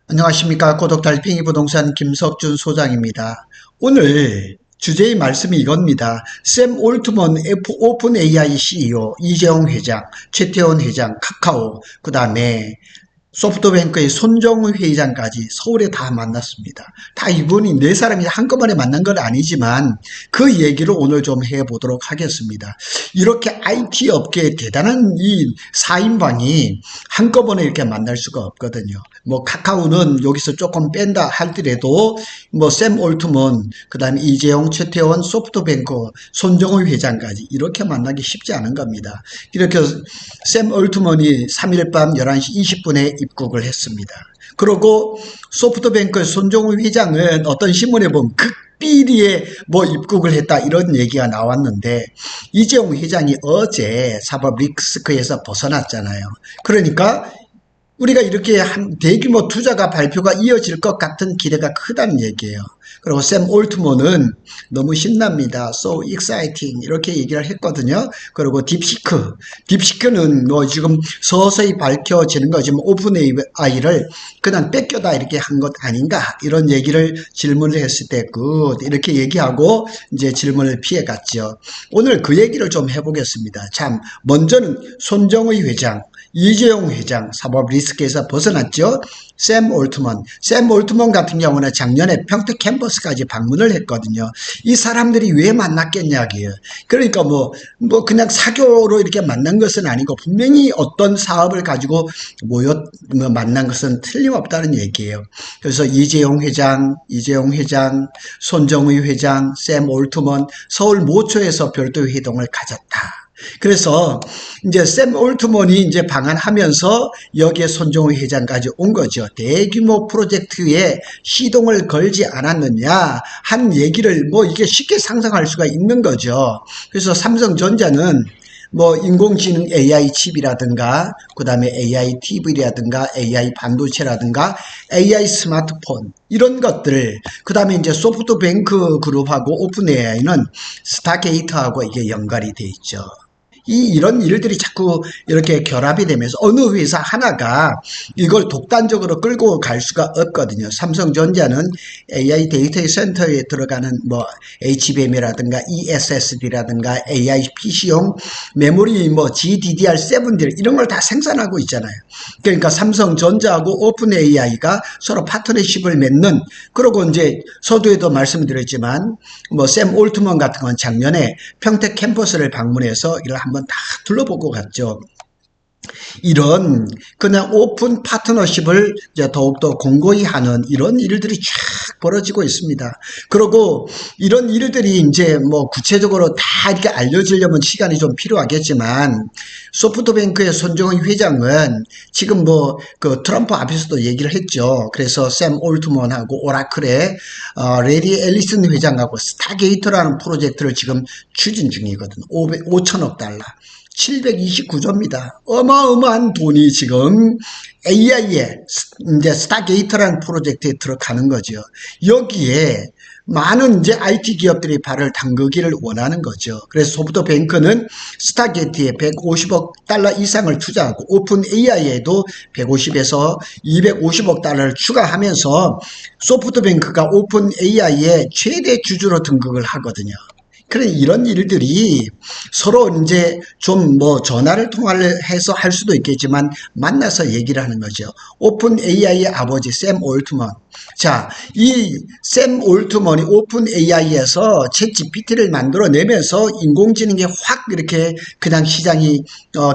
안녕하십니까. 고독달팽이 부동산 김석준 소장입니다. 오늘 주제의 말씀이 이겁니다. 샘 올트먼 오픈 AI CEO, 이재용 회장, 최태원 회장, 카카오, 그 다음에 소프트뱅크의 손정우 회장까지 서울에 다 만났습니다. 다 이분이 네 사람이 한꺼번에 만난 건 아니지만 그 얘기를 오늘 좀 해보도록 하겠습니다. 이렇게 IT 업계에 대단한 이 4인방이 한꺼번에 이렇게 만날 수가 없거든요. 뭐 카카오는 여기서 조금 뺀다 할더라도 뭐 샘 올트먼, 그 다음에 이재용, 최태원, 소프트뱅크, 손정우 회장까지 이렇게 만나기 쉽지 않은 겁니다. 이렇게 샘 올트먼이 3일 밤 11시 20분에 입국을 했습니다. 그리고 소프트뱅크 손정우 회장은 어떤 신문에 보면 극비리에 뭐 입국을 했다 이런 얘기가 나왔는데 이재용 회장이 어제 사법 리스크에서 벗어났잖아요. 그러니까 우리가 이렇게 대규모 투자가 발표가 이어질 것 같은 기대가 크다는 얘기예요. 그리고 샘 올트먼은 너무 신납니다. So exciting 이렇게 얘기를 했거든요. 그리고 딥시크는 뭐 지금 서서히 밝혀지는 거지만 오픈 AI를 그냥 뺏겨다 이렇게 한 것 아닌가 이런 얘기를 질문을 했을 때 good 이렇게 얘기하고 이제 질문을 피해갔죠. 오늘 그 얘기를 좀 해보겠습니다. 참 먼저는 손정의 회장, 이재용 회장 사법 리스크에서 벗어났죠. 샘 올트먼 같은 경우는 작년에 평택 캠퍼스까지 방문을 했거든요. 이 사람들이 왜 만났겠냐고요. 그러니까 뭐 그냥 사교로 이렇게 만난 것은 아니고 분명히 어떤 사업을 가지고 만난 것은 틀림없다는 얘기예요. 그래서 이재용 회장, 손정의 회장, 샘 올트먼 서울 모초에서 별도 회동을 가졌다. 그래서 이제 샘 올트먼이 이제 방한하면서 여기에 손정우 회장까지 온 거죠. 대규모 프로젝트에 시동을 걸지 않았느냐 한 얘기를 뭐 이게 쉽게 상상할 수가 있는 거죠. 그래서 삼성전자는 뭐 인공지능 AI 칩이라든가 그 다음에 AI TV라든가 AI 반도체라든가 AI 스마트폰 이런 것들 그 다음에 이제 소프트뱅크 그룹하고 오픈 AI는 스타게이트하고 이게 연관이 돼 있죠. 이런 일들이 자꾸 이렇게 결합이 되면서 어느 회사 하나가 이걸 독단적으로 끌고 갈 수가 없거든요. 삼성전자는 AI 데이터 센터에 들어가는 뭐 HBM이라든가 ESSD라든가 AI PC용 메모리 뭐 GDDR7들 이런 걸 다 생산하고 있잖아요. 그러니까 삼성전자하고 오픈 AI가 서로 파트너십을 맺는 그러고 이제 서두에도 말씀드렸지만 뭐 샘 올트먼 같은 건 작년에 평택 캠퍼스를 방문해서 이걸 한번 다 둘러보고 갔죠. 이런 그냥 오픈 파트너십을 이제 더욱더 공고히 하는 이런 일들이 쫙 벌어지고 있습니다. 그리고 이런 일들이 이제 뭐 구체적으로 다 이렇게 알려지려면 시간이 좀 필요하겠지만 소프트뱅크의 손정의 회장은 지금 뭐 그 트럼프 앞에서도 얘기를 했죠. 그래서 샘 올트먼하고 오라클의 레리 앨리슨 회장하고 스타게이트라는 프로젝트를 지금 추진 중이거든. 5천억 달러. 729조입니다. 어마어마한 돈이 지금 AI에 이제 스타게이트라는 프로젝트에 들어가는 거죠. 여기에 많은 이제 IT 기업들이 발을 담그기를 원하는 거죠. 그래서 소프트뱅크는 스타게이트에 150억 달러 이상을 투자하고 오픈 AI에도 150에서 250억 달러를 추가하면서 소프트뱅크가 오픈 AI의 최대 주주로 등극을 하거든요. 그래 이런 일들이 서로 이제 좀 뭐 전화를 통화를 해서 할 수도 있겠지만 만나서 얘기를 하는 거죠. 오픈 AI의 아버지 샘 올트먼. 자, 이 샘 올트먼이 오픈 AI에서 챗 GPT를 만들어내면서 인공지능에 확 이렇게 그냥 시장이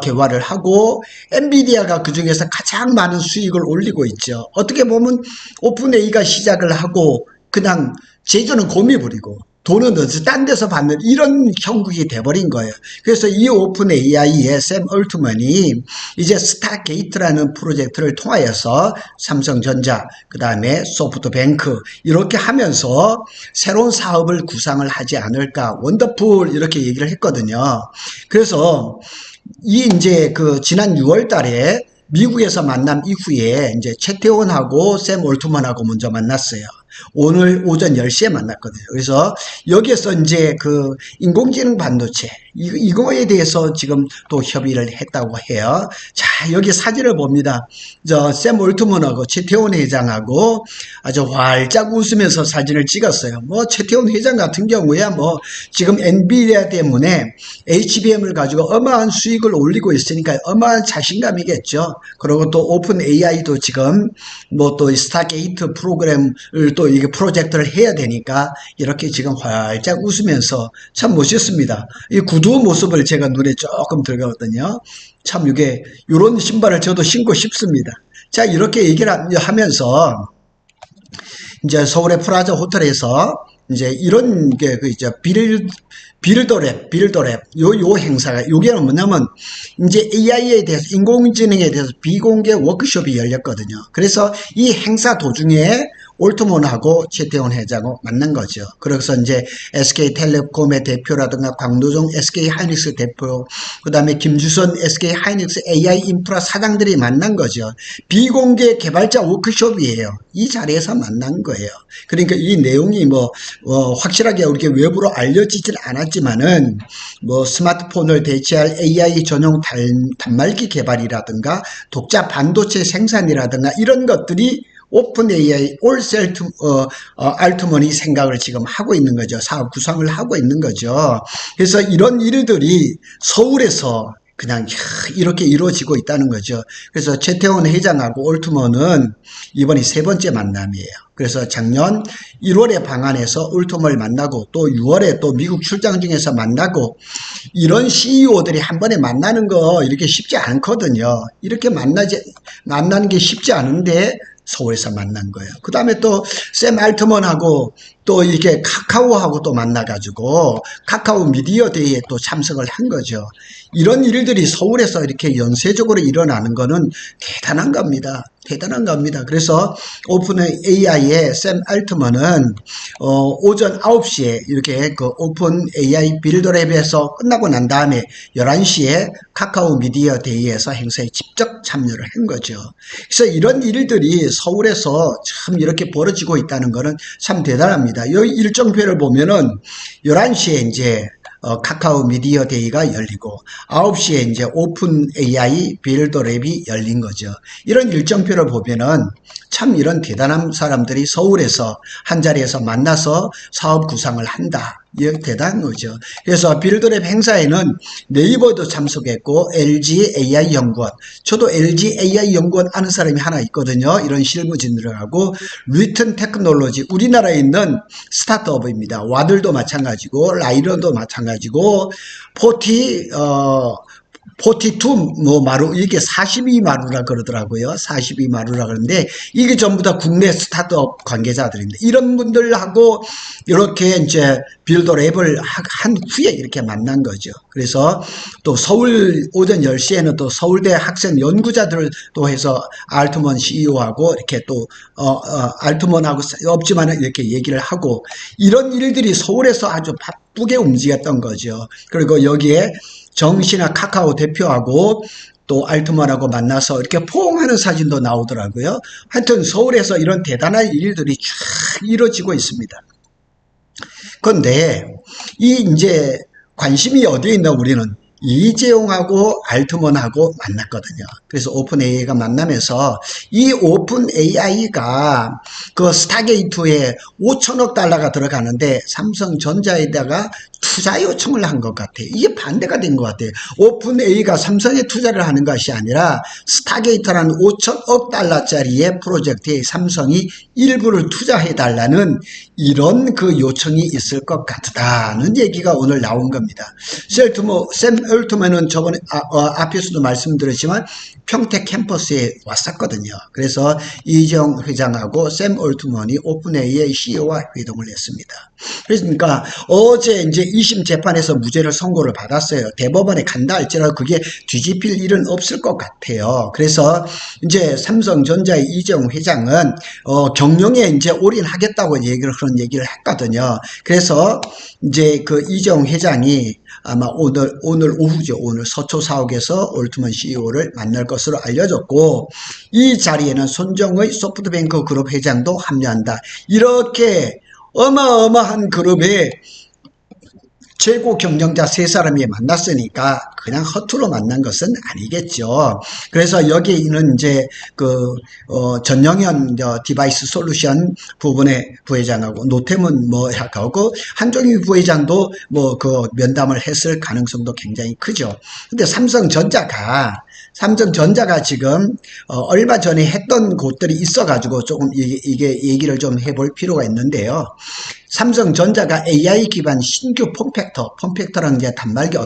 개화를 하고 엔비디아가 그 중에서 가장 많은 수익을 올리고 있죠. 어떻게 보면 오픈 AI가 시작을 하고 그냥 제조는 곰이 부리고 돈은 어디서 딴 데서 받는 이런 형국이 돼버린 거예요. 그래서 이 오픈 AI의 샘 올트먼이 이제 스타게이트라는 프로젝트를 통하여서 삼성전자, 그 다음에 소프트뱅크 이렇게 하면서 새로운 사업을 구상을 하지 않을까 원더풀 이렇게 얘기를 했거든요. 그래서 이 이제 그 지난 6월 달에 미국에서 만남 이후에 이제 최태원하고 샘 올트먼하고 먼저 만났어요. 오늘 오전 10시에 만났거든요. 그래서 여기에서 이제 그 인공지능 반도체, 이거에 대해서 지금 또 협의를 했다고 해요. 자, 여기 사진을 봅니다. 샘 올트먼하고 최태원 회장하고 아주 활짝 웃으면서 사진을 찍었어요. 뭐, 최태원 회장 같은 경우야 지금 엔비디아 때문에 HBM을 가지고 어마어마한 수익을 올리고 있으니까 어마어마한 자신감이겠죠. 그리고 또 오픈 AI도 지금 또 스타게이트 프로그램을 또 이게 프로젝트를 해야 되니까 이렇게 지금 활짝 웃으면서 참 멋있습니다. 이 구두 모습을 제가 눈에 조금 들거든요. 참 이게 이런 신발을 저도 신고 싶습니다. 자, 이렇게 얘기를 하면서 이제 서울의 프라자 호텔에서 이제 이런 게 이제 빌더랩 요 행사가 요게 뭐냐면 이제 AI에 대해서 인공지능에 대해서 비공개 워크숍이 열렸거든요. 그래서 이 행사 도중에 올트먼하고 최태원 회장하고 만난 거죠. 그래서 이제 SK텔레콤의 대표라든가 광노종 SK하이닉스 대표, 그 다음에 김주선 SK하이닉스 AI 인프라 사장들이 만난 거죠. 비공개 개발자 워크숍이에요. 이 자리에서 만난 거예요. 그러니까 이 내용이 확실하게 우리게 외부로 알려지진 않았지만은 스마트폰을 대체할 AI 전용 단말기 개발이라든가 독자 반도체 생산이라든가 이런 것들이 오픈 AI, 알트먼이 생각을 지금 하고 있는 거죠. 사업 구상을 하고 있는 거죠. 그래서 이런 일들이 서울에서 그냥 이렇게 이루어지고 있다는 거죠. 그래서 최태원 회장하고 올트먼은 이번이 세 번째 만남이에요. 그래서 작년 1월에 방한해서 올트먼을 만나고 또 6월에 또 미국 출장 중에서 만나고 이런 CEO들이 한 번에 만나는 거 이렇게 쉽지 않거든요. 이렇게 만나는 게 쉽지 않은데 서울에서 만난 거예요. 그 다음에 또 샘 알트먼하고 또 이렇게 카카오하고 또 만나가지고 카카오 미디어 데이에 또 참석을 한 거죠. 이런 일들이 서울에서 이렇게 연쇄적으로 일어나는 거는 대단한 겁니다. 대단한 겁니다. 그래서 오픈 AI의 샘 알트먼은 오전 9시에 이렇게 그 오픈 AI 빌더랩에서 끝나고 난 다음에 11시에 카카오 미디어 데이에서 행사에 직접 참여를 한 거죠. 그래서 이런 일들이 서울에서 참 이렇게 벌어지고 있다는 거는 참 대단합니다. 이 일정표를 보면은 11시에 이제 카카오 미디어 데이가 열리고 9시에 이제 오픈 AI 빌더랩이 열린 거죠. 이런 일정표를 보면은 참 이런 대단한 사람들이 서울에서 한 자리에서 만나서 사업 구상을 한다. 이게 대단한 거죠. 그래서 빌더랩 행사에는 네이버도 참석했고 LG AI 연구원, 저도 LG AI 연구원 아는 사람이 하나 있거든요. 이런 실무진들하고 리튼 테크놀로지, 우리나라에 있는 스타트업입니다. 와들도 마찬가지고 라이런도 마찬가지고 42 마루, 이게 42마루라 그러더라고요. 42마루라 그러는데, 이게 전부 다 국내 스타트업 관계자들입니다. 이런 분들하고 이렇게 이제 빌더랩을 한 후에 이렇게 만난 거죠. 그래서 또 서울 오전 10시에는 또 서울대 학생 연구자들을 또 해서 알트먼 CEO하고 이렇게 또, 알트먼하고 없지만 이렇게 얘기를 하고, 이런 일들이 서울에서 아주 바쁘게 움직였던 거죠. 그리고 여기에 정신아 카카오 대표하고 또 알트먼하고 만나서 이렇게 포옹하는 사진도 나오더라고요. 하여튼 서울에서 이런 대단한 일들이 쫙 이루어지고 있습니다. 그런데 이제 관심이 어디에 있나 우리는 이재용하고 알트먼하고 만났거든요. 그래서 오픈 AI가 만나면서 이 오픈 AI가 그 스타게이트에 5천억 달러가 들어가는데 삼성전자에다가 투자 요청을 한 것 같아요. 이게 반대가 된 것 같아요. 오픈 AI가 삼성에 투자를 하는 것이 아니라 스타게이트라는 5천억 달러짜리의 프로젝트에 삼성이 일부를 투자해 달라는 이런 그 요청이 있을 것 같다는 얘기가 오늘 나온 겁니다. 샘 올트먼은 저번에 앞에서도 말씀드렸지만 평택 캠퍼스에 왔었거든요. 그래서 이재용 회장하고 샘 올트먼이 오픈AI의 CEO와 회동을 했습니다. 그러니까 어제 이제 2심 재판에서 무죄를 선고를 받았어요. 대법원에 간다 할지라도 그게 뒤집힐 일은 없을 것 같아요. 그래서 이제 삼성전자의 이재용 회장은 경영에 이제 올인하겠다고 그런 얘기를 했거든요. 그래서 이제 그 이재용 회장이 아마 오늘 오후죠. 오늘 서초 사옥에서 올트먼 CEO를 만날 것으로 알려졌고, 이 자리에는 손정의 소프트뱅크 그룹 회장도 합류한다. 이렇게 어마어마한 그룹에 최고 경영자 세 사람이 만났으니까 그냥 허투루 만난 것은 아니겠죠. 그래서 여기에 있는 이제 전영현 디바이스 솔루션 부분의 부회장하고 노태문 하고 한종희 부회장도 그 면담을 했을 가능성도 굉장히 크죠. 근데 삼성전자가 지금 얼마 전에 했던 곳들이 있어가지고 조금 이게 얘기를 좀 해볼 필요가 있는데요. 삼성전자가 AI 기반 신규 폼팩터라는 이제 단말기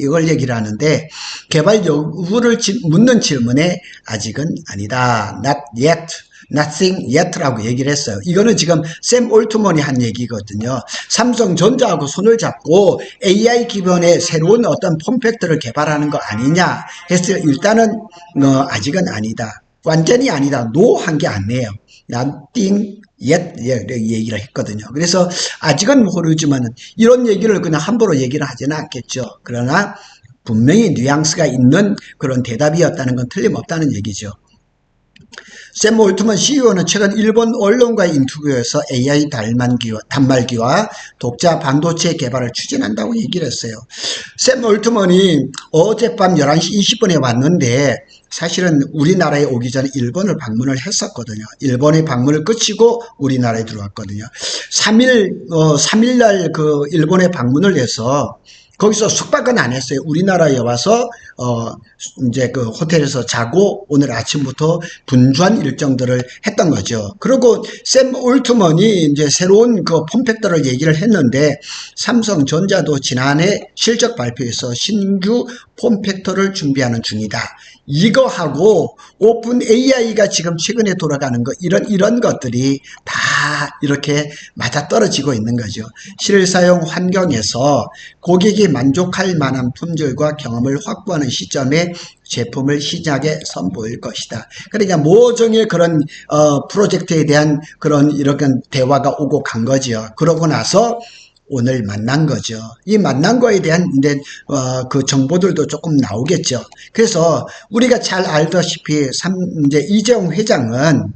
이걸 얘기를 하는데 개발 여부를 묻는 질문에 아직은 아니다. Not yet. Nothing yet라고 얘기를 했어요. 이거는 지금 샘 올트먼이 한 얘기거든요. 삼성전자하고 손을 잡고 AI 기반의 새로운 어떤 폼팩터를 개발하는 거 아니냐 했을 일단은 아직은 아니다. 완전히 아니다. No 한 게 아니에요. Nothing yet 얘기를 했거든요. 그래서 아직은 모르지만 이런 얘기를 그냥 함부로 얘기를 하지는 않겠죠. 그러나 분명히 뉘앙스가 있는 그런 대답이었다는 건 틀림없다는 얘기죠. 샘 올트먼 CEO는 최근 일본 언론과의 인터뷰에서 AI 단말기와 독자 반도체 개발을 추진한다고 얘기를 했어요. 샘 올트먼이 어젯밤 11시 20분에 왔는데 사실은 우리나라에 오기 전에 일본을 방문을 했었거든요. 일본의 방문을 끝이고 우리나라에 들어왔거든요. 3일날 일본에 방문을 해서 거기서 숙박은 안 했어요. 우리나라에 와서 이제 호텔에서 자고 오늘 아침부터 분주한 일정들을 했던 거죠. 그리고 샘 올트먼이 이제 새로운 폼팩터를 얘기를 했는데 삼성전자도 지난해 실적 발표에서 신규 폼팩터를 준비하는 중이다. 이거하고 오픈 AI가 지금 최근에 돌아가는 거 이런 것들이 다 이렇게 맞아떨어지고 있는 거죠. 실사용 환경에서 고객이 만족할 만한 품질과 경험을 확보하는 시점에 제품을 시장에 선보일 것이다. 그러니까 모종의 그런 프로젝트에 대한 그런 이런 대화가 오고 간 거죠. 그러고 나서 오늘 만난 거죠. 이 만난 거에 대한 이제 그 정보들도 조금 나오겠죠. 그래서 우리가 잘 알다시피 이제 이재용 회장은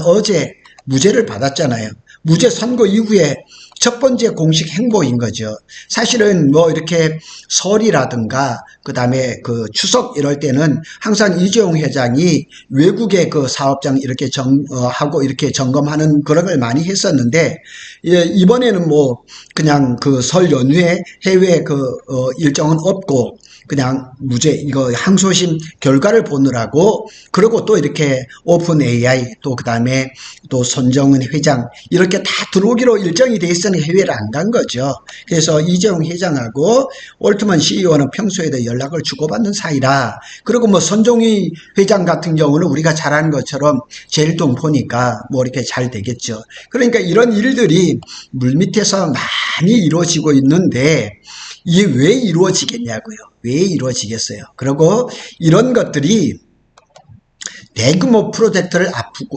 어제 무죄를 받았잖아요. 무죄 선고 이후에 첫 번째 공식 행보인 거죠. 사실은 이렇게 설이라든가 그다음에 추석 이럴 때는 항상 이재용 회장이 외국의 사업장 이렇게 하고 이렇게 점검하는 그런 걸 많이 했었는데 이번에는 그냥 설 연휴에 해외 일정은 없고 그냥 무죄 이거 항소심 결과를 보느라고 그리고 또 이렇게 오픈 AI 또 그다음에 또 손정은 회장 이렇게 다 들어오기로 일정이 돼 있었는데 해외를 안 간 거죠. 그래서 이재용 회장하고 올트먼 CEO는 평소에도 연락을 주고받는 사이라. 그리고 손정희 회장 같은 경우는 우리가 잘 아는 것처럼 제일동포니까 이렇게 잘 되겠죠. 그러니까 이런 일들이 물밑에서 많이 이루어지고 있는데 이게 왜 이루어지겠냐고요. 왜 이루어지겠어요. 그리고 이런 대규모 프로젝트를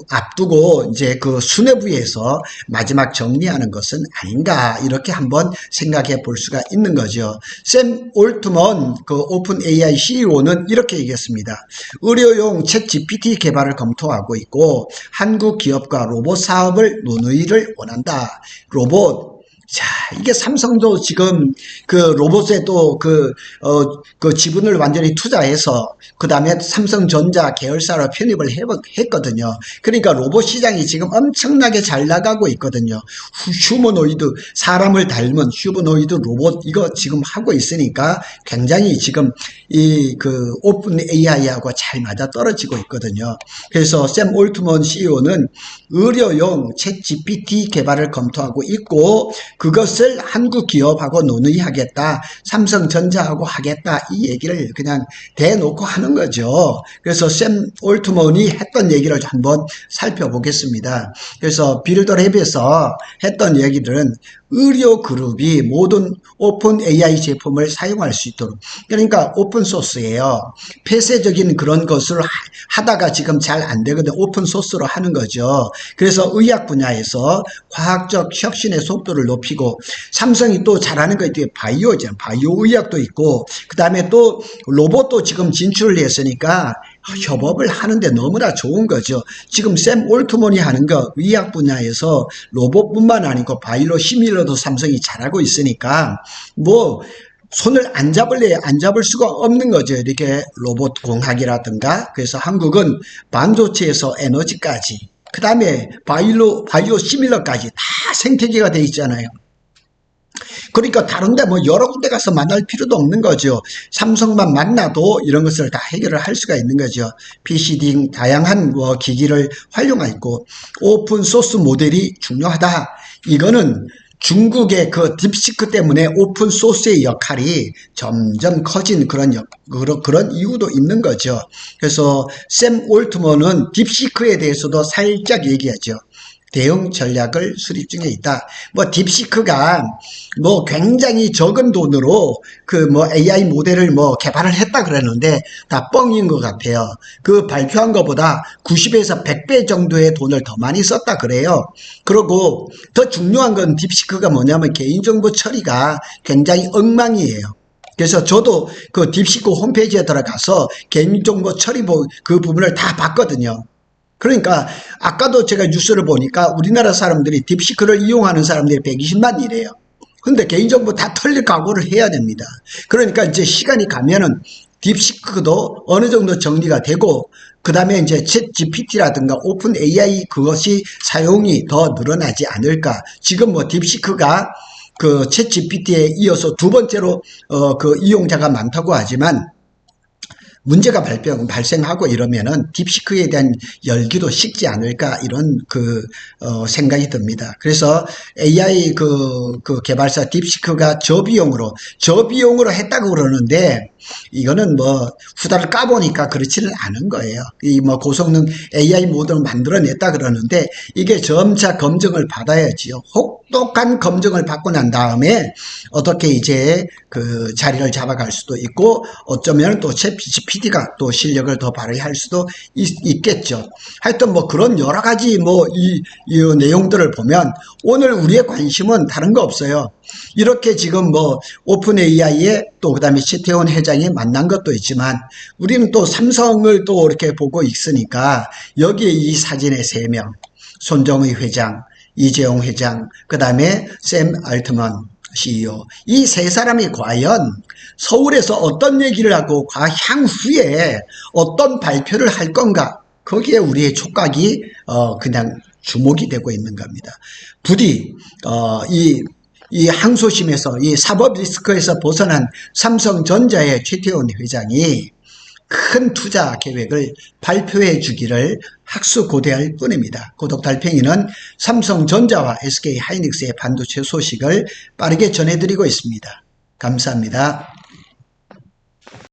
앞두고 이제 수뇌부에서 마지막 정리하는 것은 아닌가 이렇게 한번 생각해 볼 수가 있는 거죠. 샘 올트먼 오픈 AI CEO는 이렇게 얘기했습니다. 의료용 챗 GPT 개발을 검토하고 있고 한국 기업과 로봇 사업을 논의를 원한다. 로봇 자, 이게 삼성도 지금 로봇에 또 지분을 완전히 투자해서 그 다음에 삼성전자 계열사로 편입을 했거든요. 그러니까 로봇 시장이 지금 엄청나게 잘 나가고 있거든요. 휴머노이드, 사람을 닮은 휴머노이드 로봇 이거 지금 하고 있으니까 굉장히 지금 오픈 AI하고 잘 맞아 떨어지고 있거든요. 그래서 샘 올트먼 CEO는 의료용 챗 GPT 개발을 검토하고 있고 그것을 한국 기업하고 논의하겠다. 삼성전자하고 하겠다. 이 얘기를 그냥 대놓고 하는 거죠. 그래서 샘 올트먼이 했던 얘기를 한번 살펴보겠습니다. 그래서 빌더랩에서 했던 얘기들은 의료그룹이 모든 오픈 AI 제품을 사용할 수 있도록 그러니까 오픈소스예요. 폐쇄적인 그런 것을 하다가 지금 잘 안 되거든요. 오픈소스로 하는 거죠. 그래서 의학 분야에서 과학적 혁신의 속도를 높이고 삼성이 또 잘하는 거 있대요. 바이오 의학도 있고 그 다음에 또 로봇도 지금 진출을 했으니까 협업을 하는데 너무나 좋은 거죠. 지금 샘 올트먼이 하는 거 의학 분야에서 로봇뿐만 아니고 바이오 시밀러도 삼성이 잘하고 있으니까 뭐 손을 안 잡을래 안 잡을 수가 없는 거죠. 이렇게 로봇 공학이라든가. 그래서 한국은 반도체에서 에너지까지, 그 다음에 바이오 시밀러까지 다 생태계가 돼 있잖아요. 그러니까 다른데 뭐 여러 군데 가서 만날 필요도 없는 거죠. 삼성만 만나도 이런 것을 다 해결을 할 수가 있는 거죠. PC 등 다양한 기기를 활용하고 오픈 소스 모델이 중요하다. 이거는 중국의 그 딥시크 때문에 오픈 소스의 역할이 점점 커진 그런 이유도 있는 거죠. 그래서 샘 올트먼은 딥시크에 대해서도 살짝 얘기하죠. 대응 전략을 수립 중에 있다. 뭐 딥시크가 뭐 굉장히 적은 돈으로 그 뭐 AI 모델을 뭐 개발을 했다 그러는데 다 뻥인 것 같아요. 그 발표한 것보다 90에서 100배 정도의 돈을 더 많이 썼다 그래요. 그리고 더 중요한 건 딥시크가 뭐냐면 개인정보 처리가 굉장히 엉망이에요. 그래서 저도 그 딥시크 홈페이지에 들어가서 개인정보 처리 그 부분을 다 봤거든요. 그러니까 아까도 제가 뉴스를 보니까 우리나라 사람들이 딥시크를 이용하는 사람들이 120만이래요. 근데 개인정보 다 털릴 각오를 해야 됩니다. 그러니까 이제 시간이 가면은 딥시크도 어느 정도 정리가 되고 그 다음에 이제 챗 GPT라든가 오픈 AI 그것이 사용이 더 늘어나지 않을까. 지금 뭐 딥시크가 그 챗 GPT에 이어서 두 번째로 그 이용자가 많다고 하지만 문제가 발생하고 이러면은 딥시크에 대한 열기도 식지 않을까 이런 생각이 듭니다. 그래서 AI 그 개발사 딥시크가 저비용으로 했다고 그러는데 이거는 뭐 후다를 까보니까 그렇지는 않은 거예요. 이 뭐 고성능 AI 모델을 만들어냈다 그러는데 이게 점차 검증을 받아야지요. 혹독한 검증을 받고 난 다음에 어떻게 이제 그 자리를 잡아갈 수도 있고 어쩌면 또 챗 GPT가 또 실력을 더 발휘할 수도 있겠죠. 하여튼 뭐 그런 여러 가지 뭐 이 내용들을 보면 오늘 우리의 관심은 다른 거 없어요. 이렇게 지금 뭐 오픈 AI에 또 그다음에 최태원 회장이 만난 것도 있지만 우리는 또 삼성을 또 이렇게 보고 있으니까 여기에 이 사진의 3명 손정의 회장, 이재용 회장, 그 다음에 샘 알트먼 CEO 이 3사람이 과연 서울에서 어떤 얘기를 하고 향후에 어떤 발표를 할 건가 거기에 우리의 촉각이 그냥 주목이 되고 있는 겁니다. 부디 이 항소심에서 이 사법 리스크에서 벗어난 삼성전자의 최태원 회장이 큰 투자 계획을 발표해 주기를 학수고대할 뿐입니다. 고독달팽이는 삼성전자와 SK 하이닉스의 반도체 소식을 빠르게 전해드리고 있습니다. 감사합니다.